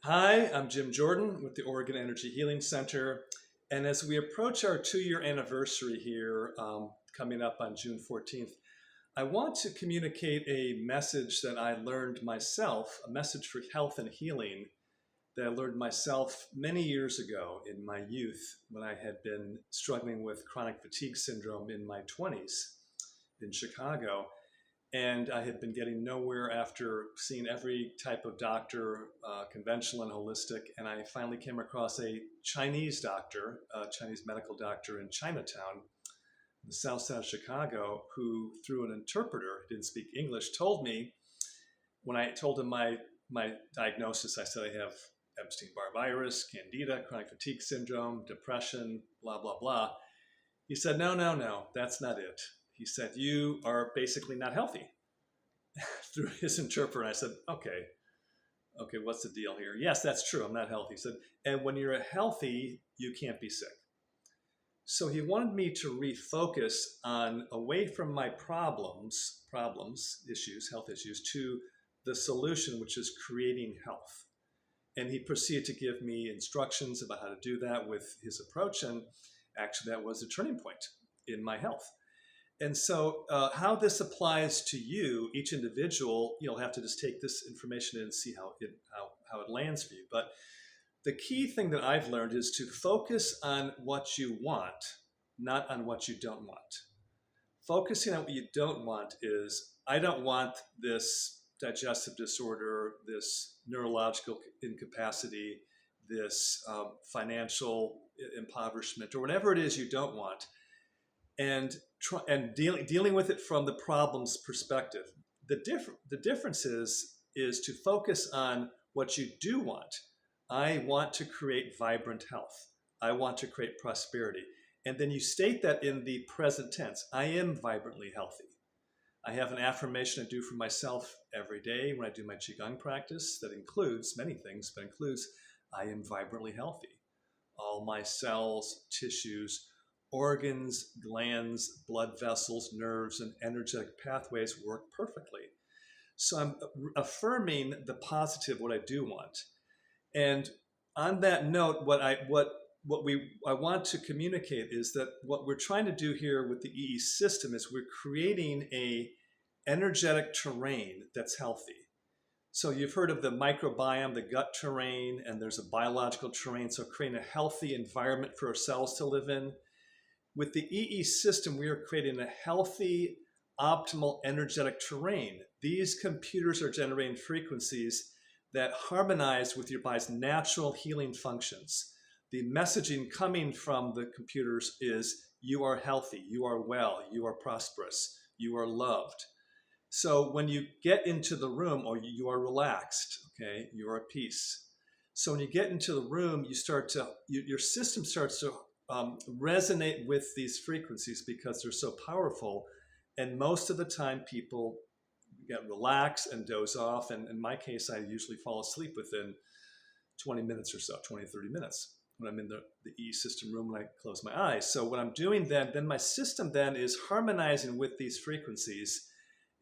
Hi, I'm Jim Jordan with the Oregon Energy Healing Center. And as we approach our 2 year anniversary here, coming up on June 14th, I want to communicate a message that I learned myself, a message for health and healing that I learned myself many years ago in my youth when I had been struggling with chronic fatigue syndrome in my 20s in Chicago. And I had been getting nowhere after seeing every type of doctor, conventional and holistic. And I finally came across a Chinese doctor, a Chinese medical doctor in Chinatown, the south side of Chicago, who, through an interpreter, didn't speak English, told me, when I told him my diagnosis, I said I have Epstein-Barr virus, candida, chronic fatigue syndrome, depression, blah, blah, blah. He said, no, no, no, that's not it. He said, you are basically not healthy through his interpreter. And I said, okay, what's the deal here? Yes, that's true. I'm not healthy. He said, and when you're healthy, you can't be sick. So he wanted me to refocus on away from my issues, health issues, to the solution, which is creating health. And he proceeded to give me instructions about how to do that with his approach. And actually, that was a turning point in my health. And so how this applies to you, each individual, you'll have to just take this information in and see how it lands for you. But the key thing that I've learned is to focus on what you want, not on what you don't want. Focusing on what you don't want is, I don't want this digestive disorder, this neurological incapacity, this financial impoverishment, or whatever it is you don't want. And dealing with it from the problem's perspective. The difference is to focus on what you do want. I want to create vibrant health. I want to create prosperity. And then you state that in the present tense. I am vibrantly healthy. I have an affirmation I do for myself every day when I do my Qigong practice that includes many things, but includes I am vibrantly healthy. All my cells, tissues, organs, glands, blood vessels, nerves, and energetic pathways work perfectly. So I'm affirming the positive, what I do want. And on that note, I want to communicate is that what we're trying to do here with the EES system is we're creating a energetic terrain that's healthy. So you've heard of the microbiome, the gut terrain, and there's a biological terrain. So creating a healthy environment for our cells to live in. With the EES system, we are creating a healthy, optimal energetic terrain. These computers are generating frequencies that harmonize with your body's natural healing functions. The messaging coming from the computers is you are healthy, you are well, you are prosperous, you are loved. So when you get into the room, or you are relaxed, okay, you are at peace. So when you get into the room, your system starts to resonate with these frequencies because they're so powerful. And most of the time people get relaxed and doze off. And in my case, I usually fall asleep within 20 minutes or so, 20, 30 minutes when I'm in the E system room when I close my eyes. So what I'm doing then my system then is harmonizing with these frequencies.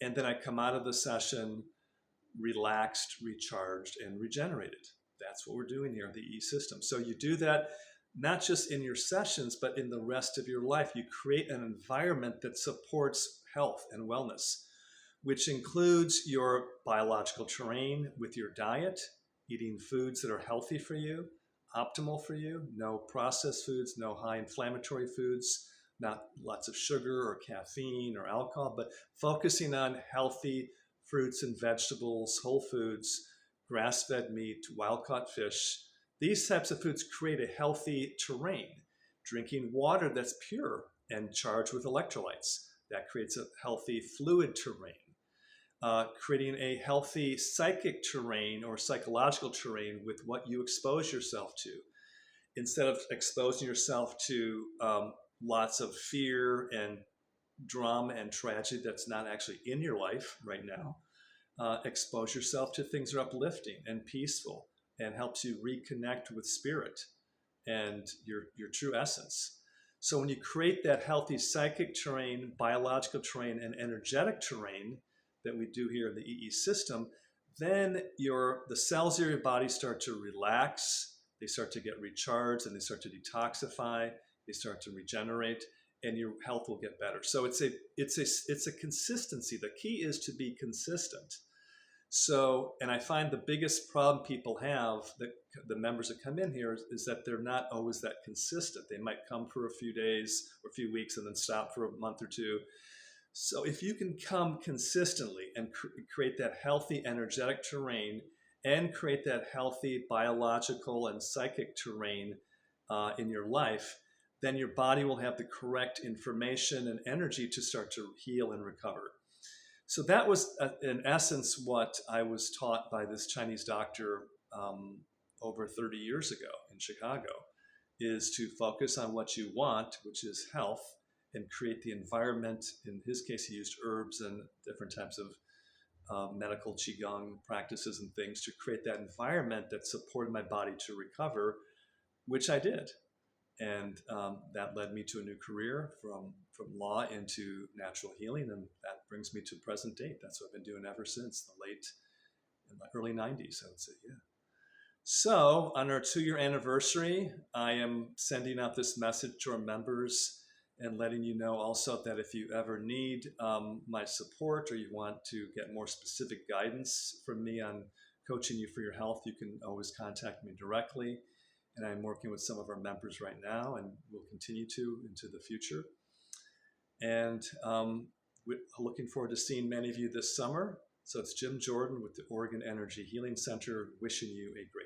And then I come out of the session relaxed, recharged, and regenerated. That's what we're doing here in the E system. So you do that not just in your sessions, but in the rest of your life. You create an environment that supports health and wellness, which includes your biological terrain with your diet, eating foods that are healthy for you, optimal for you, no processed foods, no high inflammatory foods, not lots of sugar or caffeine or alcohol, but focusing on healthy fruits and vegetables, whole foods, grass-fed meat, wild-caught fish. These types of foods create a healthy terrain. Drinking water that's pure and charged with electrolytes, that creates a healthy fluid terrain. Creating a healthy psychic terrain or psychological terrain with what you expose yourself to. Instead of exposing yourself to lots of fear and drama and tragedy that's not actually in your life right now, expose yourself to things that are uplifting and peaceful and helps you reconnect with spirit and your true essence. So when you create that healthy psychic terrain, biological terrain, and energetic terrain that we do here in the EE system, then the cells of your body start to relax, they start to get recharged, and they start to detoxify, they start to regenerate, and your health will get better. So it's a consistency. The key is to be consistent. So, and I find the biggest problem people have, the members that come in here, is that they're not always that consistent. They might come for a few days or a few weeks and then stop for a month or two. So if you can come consistently and create that healthy energetic terrain and create that healthy biological and psychic terrain in your life, then your body will have the correct information and energy to start to heal and recover. So that was, in essence, what I was taught by this Chinese doctor over 30 years ago in Chicago, is to focus on what you want, which is health, and create the environment. In his case, he used herbs and different types of medical qigong practices and things to create that environment that supported my body to recover, which I did. And that led me to a new career from law into natural healing, and that brings me to present date. That's what I've been doing ever since in the early 90s, I would say, yeah. So on our 2-year anniversary, I am sending out this message to our members and letting you know also that if you ever need my support, or you want to get more specific guidance from me on coaching you for your health, you can always contact me directly. And I'm working with some of our members right now, and will continue to into the future. And we're looking forward to seeing many of you this summer. So it's Jim Jordan with the Oregon Energy Healing Center, wishing you a great